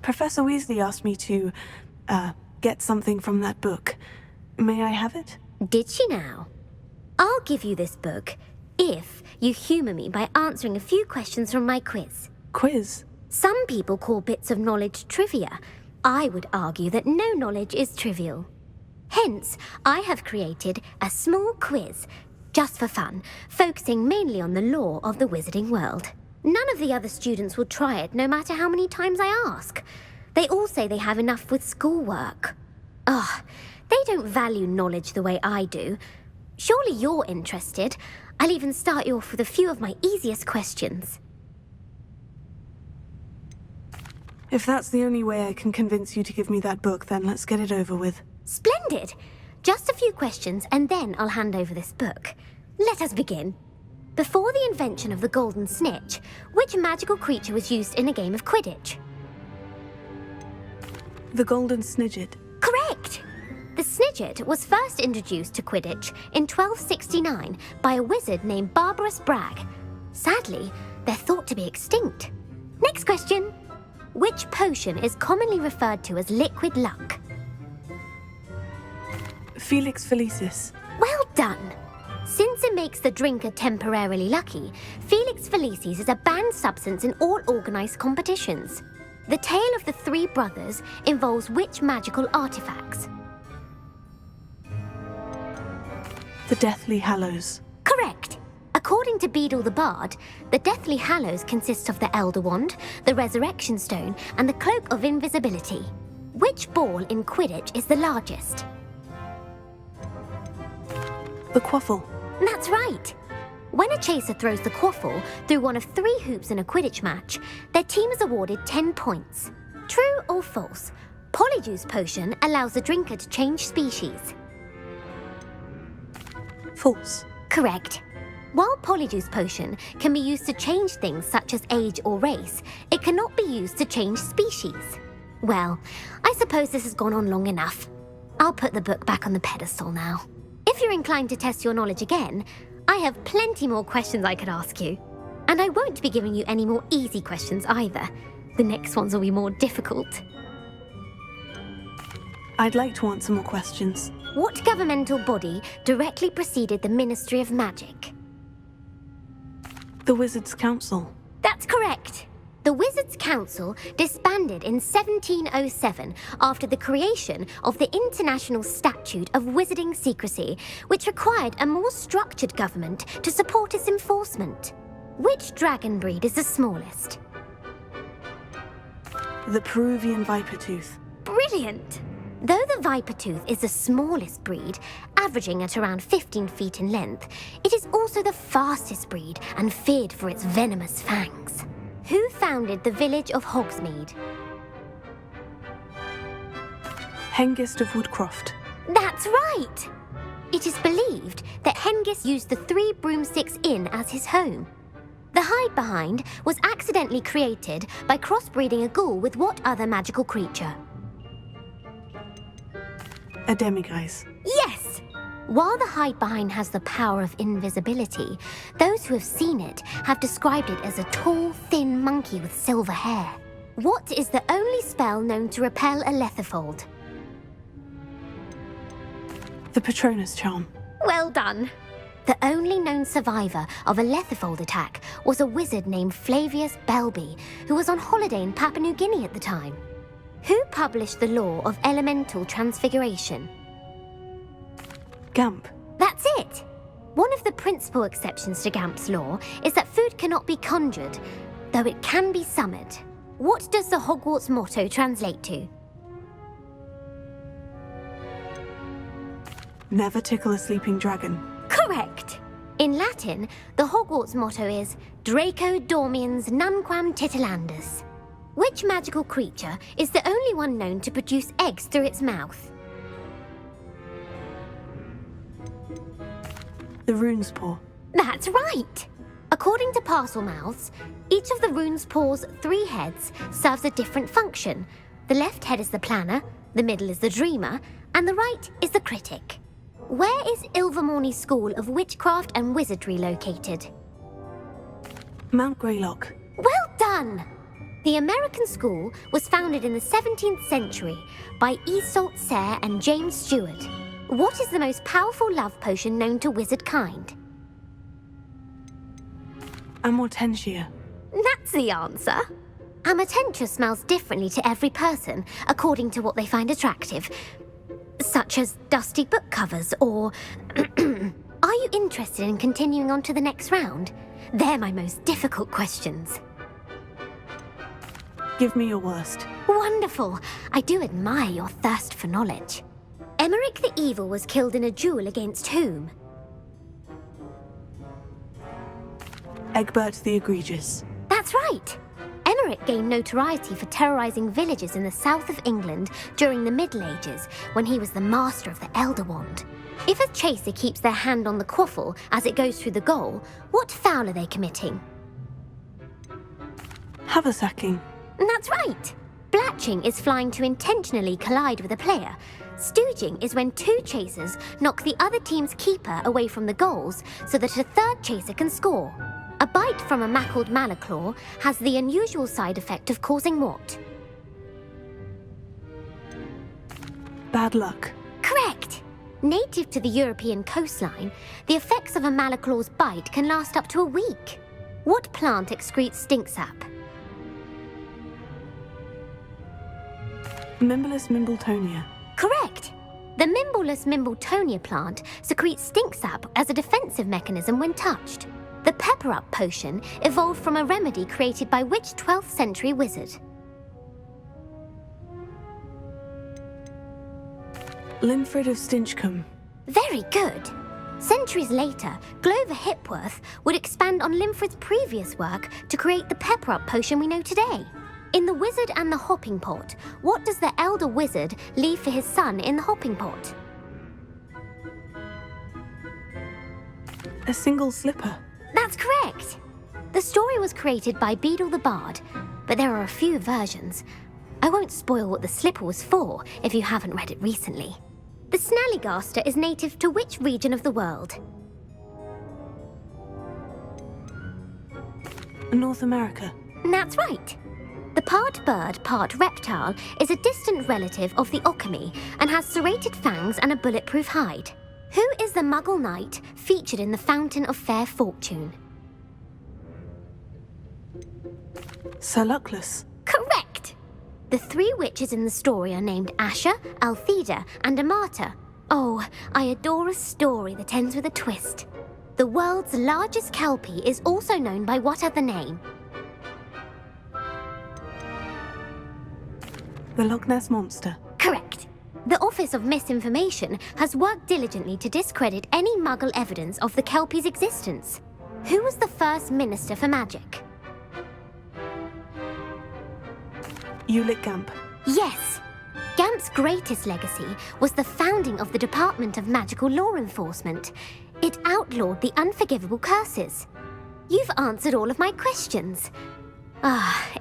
Professor Weasley asked me to, get something from that book. May I have it? Did she now? I'll give you this book if you humour me by answering a few questions from my quiz. Quiz? Some people call bits of knowledge trivia. I would argue that no knowledge is trivial. Hence, I have created a small quiz, just for fun, focusing mainly on the lore of the wizarding world. None of the other students will try it, no matter how many times I ask. They all say they have enough with schoolwork. Ugh, they don't value knowledge the way I do. Surely you're interested. I'll even start you off with a few of my easiest questions. If that's the only way I can convince you to give me that book, then let's get it over with. Splendid! Just a few questions and then I'll hand over this book. Let us begin. Before the invention of the golden snitch, which magical creature was used in a game of Quidditch? The golden snidget. Correct! The snidget was first introduced to Quidditch in 1269 by a wizard named Barbarous Bragg. Sadly, they're thought to be extinct. Next question. Which potion is commonly referred to as liquid luck? Felix Felicis. Well done! Since it makes the drinker temporarily lucky, Felix Felicis is a banned substance in all organised competitions. The tale of the three brothers involves which magical artifacts? The Deathly Hallows. Correct! According to Beedle the Bard, the Deathly Hallows consists of the Elder Wand, the Resurrection Stone, and the Cloak of Invisibility. Which ball in Quidditch is the largest? The Quaffle. That's right! When a chaser throws the quaffle through one of 3 hoops in a Quidditch match, their team is awarded 10 points. True or false? Polyjuice Potion allows the drinker to change species. False. Correct. While Polyjuice Potion can be used to change things such as age or race, it cannot be used to change species. Well, I suppose this has gone on long enough. I'll put the book back on the pedestal now. If you're inclined to test your knowledge again, I have plenty more questions I could ask you. And I won't be giving you any more easy questions either. The next ones will be more difficult. I'd like to answer more questions. What governmental body directly preceded the Ministry of Magic? The Wizards' Council. That's correct. The Wizards' Council disbanded in 1707 after the creation of the International Statute of Wizarding Secrecy, which required a more structured government to support its enforcement. Which dragon breed is the smallest? The Peruvian Vipertooth. Brilliant! Though the Vipertooth is the smallest breed, averaging at around 15 feet in length, it is also the fastest breed and feared for its venomous fangs. Who founded the village of Hogsmeade? Hengist of Woodcroft. That's right! It is believed that Hengist used the 3 Broomsticks Inn as his home. The hide-behind was accidentally created by crossbreeding a ghoul with what other magical creature? A Demiguise. Yes! While the hide-behind has the power of invisibility, those who have seen it have described it as a tall, thin monkey with silver hair. What is the only spell known to repel a Lethifold? The Patronus Charm. Well done! The only known survivor of a Lethifold attack was a wizard named Flavius Belby, who was on holiday in Papua New Guinea at the time. Who published the law of elemental transfiguration? Gamp. That's it! One of the principal exceptions to Gamp's law is that food cannot be conjured, though it can be summoned. What does the Hogwarts motto translate to? Never tickle a sleeping dragon. Correct! In Latin, the Hogwarts motto is Draco Dormiens Nunquam Titilandus. Which magical creature is the only one known to produce eggs through its mouth? The Rune's Paw. That's right! According to Parselmouths, each of the Rune's Paw's 3 heads serves a different function. The left head is the planner, the middle is the dreamer, and the right is the critic. Where is Ilvermorny School of Witchcraft and Wizardry located? Mount Greylock. Well done! The American school was founded in the 17th century by Isolde Sayre and James Stewart. What is the most powerful love potion known to wizard kind? Amortentia. That's the answer. Amortentia smells differently to every person according to what they find attractive, such as dusty book covers or... Are you interested in continuing on to the next round? They're my most difficult questions. Give me your worst. Wonderful. I do admire your thirst for knowledge. Emmerich the Evil was killed in a duel against whom? Egbert the Egregious. That's right. Emmerich gained notoriety for terrorizing villages in the south of England during the Middle Ages when he was the master of the Elder Wand. If a chaser keeps their hand on the quaffle as it goes through the goal, what foul are they committing? Haversacking. That's right. Blatching is flying to intentionally collide with a player. Stooging is when two chasers knock the other team's keeper away from the goals so that a third chaser can score. A bite from a mackled malaclaw has the unusual side effect of causing what? Bad luck. Correct! Native to the European coastline, the effects of a malaclaw's bite can last up to a week. What plant excretes stink sap? Mimblus Mimbletonia. Correct! The Mimblus Mimbletonia plant secretes stink sap as a defensive mechanism when touched. The pepper-up potion evolved from a remedy created by which 12th century wizard? Linfred of Stinchcombe. Very good. Centuries later, Glover Hipworth would expand on Linfred's previous work to create the pepper-up potion we know today. In The Wizard and the Hopping Pot, what does the elder wizard leave for his son in the hopping pot? A single slipper. That's correct. The story was created by Beadle the Bard, but there are a few versions. I won't spoil what the slipper was for if you haven't read it recently. The Snallygaster is native to which region of the world? North America. That's right. The part bird, part reptile is a distant relative of the Occamy and has serrated fangs and a bulletproof hide. Who is the Muggle knight featured in the Fountain of Fair Fortune? Sir Luckless. Correct! The three witches in the story are named Asha, Altheda, and Amata. Oh, I adore a story that ends with a twist. The world's largest kelpie is also known by what other name? The Loch Ness Monster. Correct. The Office of Misinformation has worked diligently to discredit any Muggle evidence of the kelpie's existence. Who was the first Minister for Magic? Ulick Gamp. Yes! Gamp's greatest legacy was the founding of the Department of Magical Law Enforcement. It outlawed the unforgivable curses. You've answered all of my questions.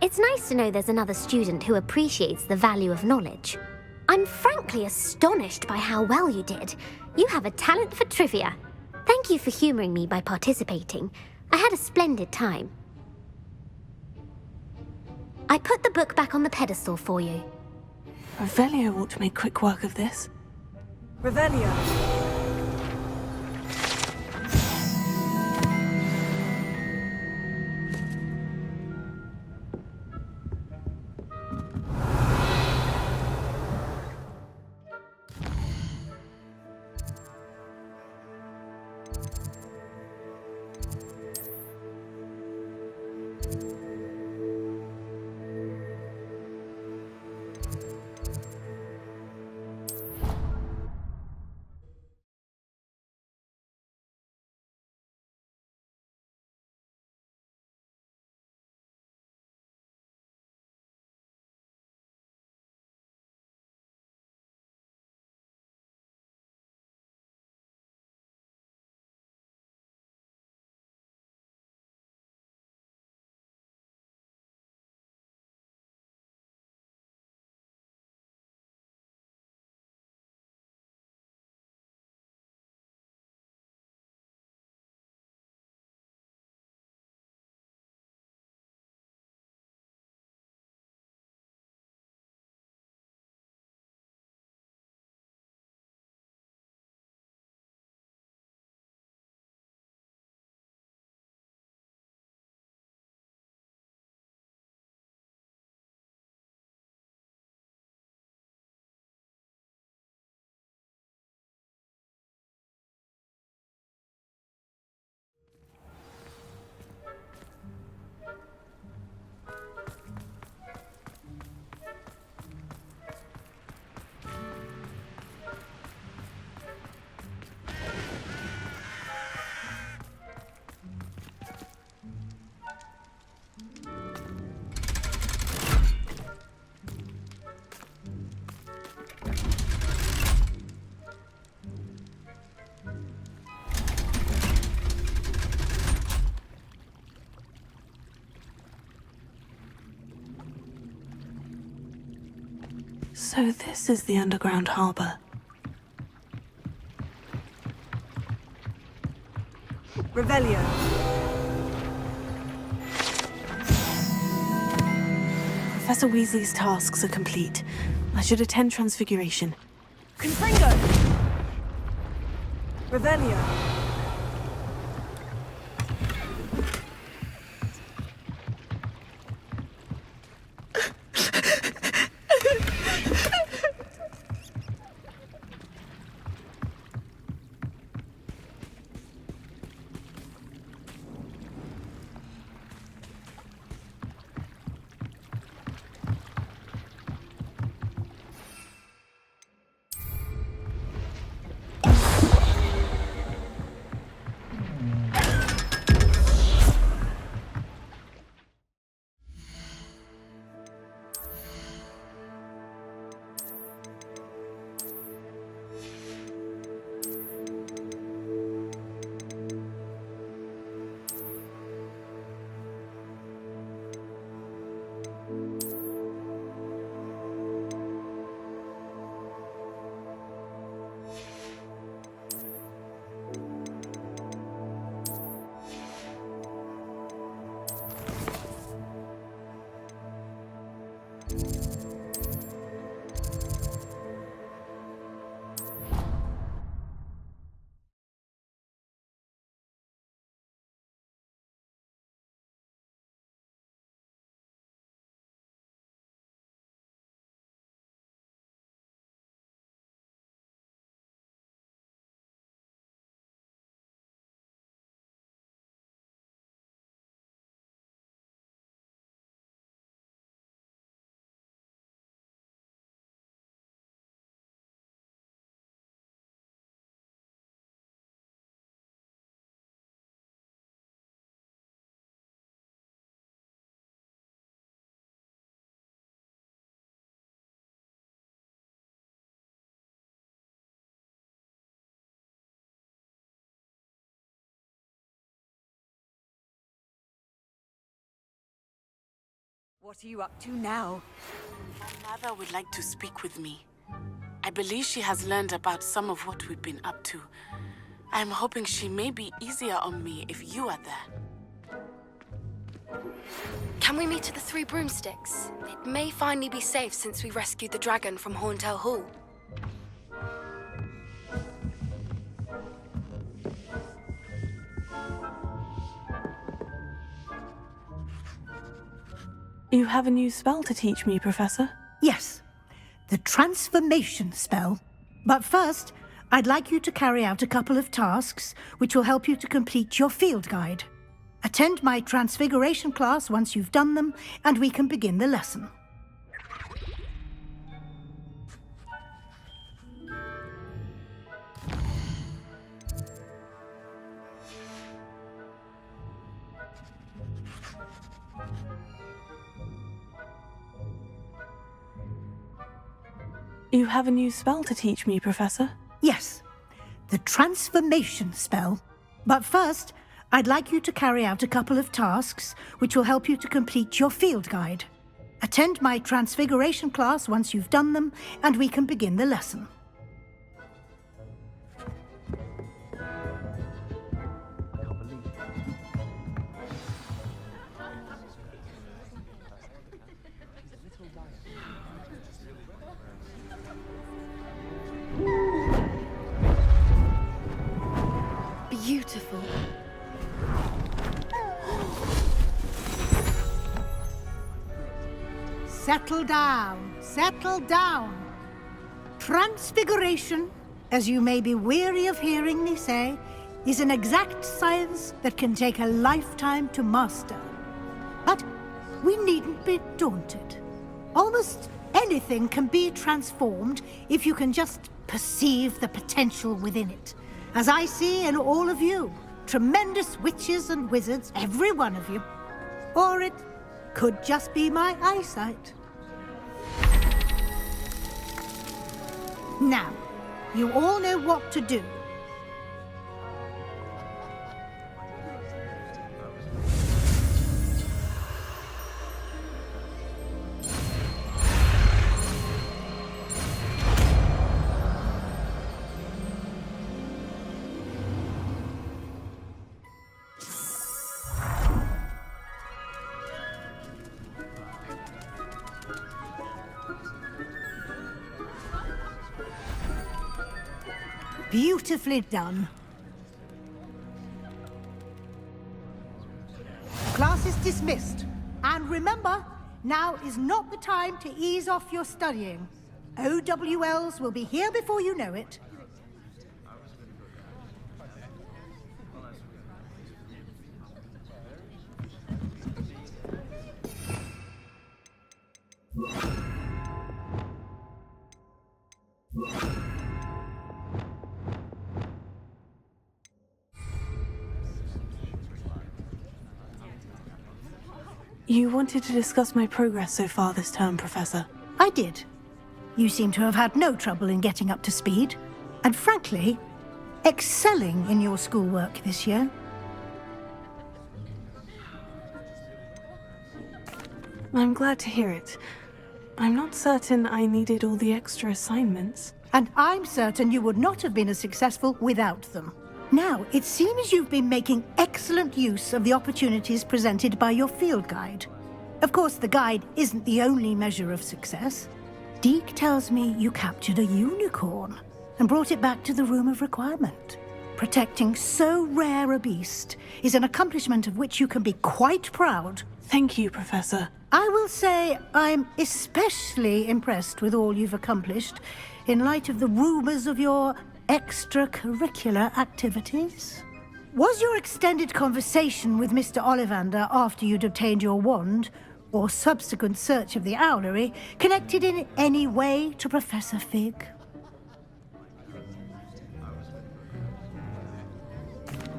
It's nice to know there's another student who appreciates the value of knowledge. I'm frankly astonished by how well you did. You have a talent for trivia. Thank you for humoring me by participating. I had a splendid time. I put the book back on the pedestal for you. Revelio ought to make quick work of this. Revelio. So this is the underground harbor. Revelio. Professor Weasley's tasks are complete. I should attend Transfiguration. Confringo. Revelio. What are you up to now? My mother would like to speak with me. I believe she has learned about some of what we've been up to. I'm hoping she may be easier on me if you are there. Can we meet at the Three Broomsticks? It may finally be safe since we rescued the dragon from Horntail Hall. You have a new spell to teach me, Professor? Yes, the transformation spell. But first, I'd like you to carry out a couple of tasks which will help you to complete your field guide. Attend my transfiguration class once you've done them, and we can begin the lesson. You have a new spell to teach me, Professor? Yes, the transformation spell. But first, I'd like you to carry out a couple of tasks which will help you to complete your field guide. Attend my transfiguration class once you've done them, and we can begin the lesson. Beautiful. Settle down, settle down. Transfiguration, as you may be weary of hearing me say, is an exact science that can take a lifetime to master. But we needn't be daunted. Almost anything can be transformed if you can just perceive the potential within it. As I see in all of you, tremendous witches and wizards, every one of you. Or it could just be my eyesight. Now, you all know what to do. Beautifully done. Class is dismissed. And remember, now is not the time to ease off your studying. OWLs will be here before you know it. You wanted to discuss my progress so far this term, Professor. I did. You seem to have had no trouble in getting up to speed, and frankly, excelling in your schoolwork this year. I'm glad to hear it. I'm not certain I needed all the extra assignments. And I'm certain you would not have been as successful without them. Now, it seems you've been making excellent use of the opportunities presented by your field guide. Of course, the guide isn't the only measure of success. Deke tells me you captured a unicorn and brought it back to the Room of Requirement. Protecting so rare a beast is an accomplishment of which you can be quite proud. Thank you, Professor. I will say I'm especially impressed with all you've accomplished in light of the rumors of your extracurricular activities. Was your extended conversation with Mr. Ollivander after you'd obtained your wand, or subsequent search of the owlery, connected in any way to Professor Fig?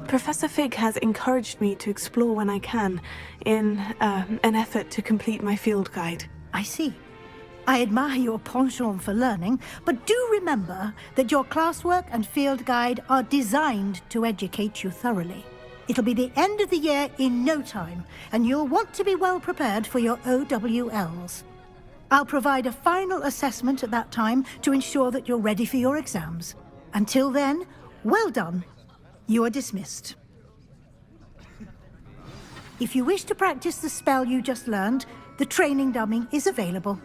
Professor Fig has encouraged me to explore when I can, in an effort to complete my field guide. I see. I admire your penchant for learning, but do remember that your classwork and field guide are designed to educate you thoroughly. It'll be the end of the year in no time, and you'll want to be well prepared for your OWLs. I'll provide a final assessment at that time to ensure that you're ready for your exams. Until then, well done. You are dismissed. If you wish to practice the spell you just learned, the training dummy is available.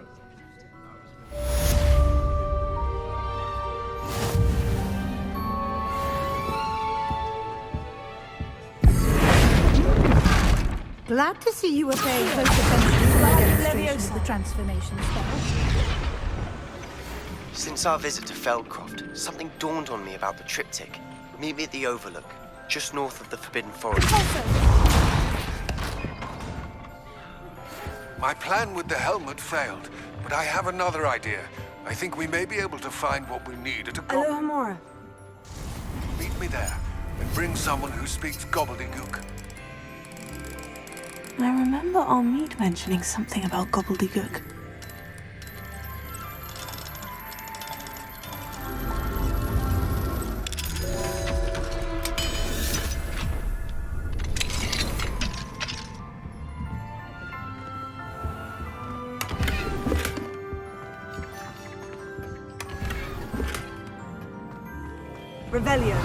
Glad to see you were paying close attention to my demonstration of the transformation spell. Since our visit to Feldcroft, something dawned on me about the triptych. Meet me at the Overlook, just north of the Forbidden Forest. My plan with the helmet failed, but I have another idea. I think we may be able to find what we need at a Alohomora. Meet me there, and bring someone who speaks gobbledygook. I remember Almeid mentioning something about gobbledygook. Revelio.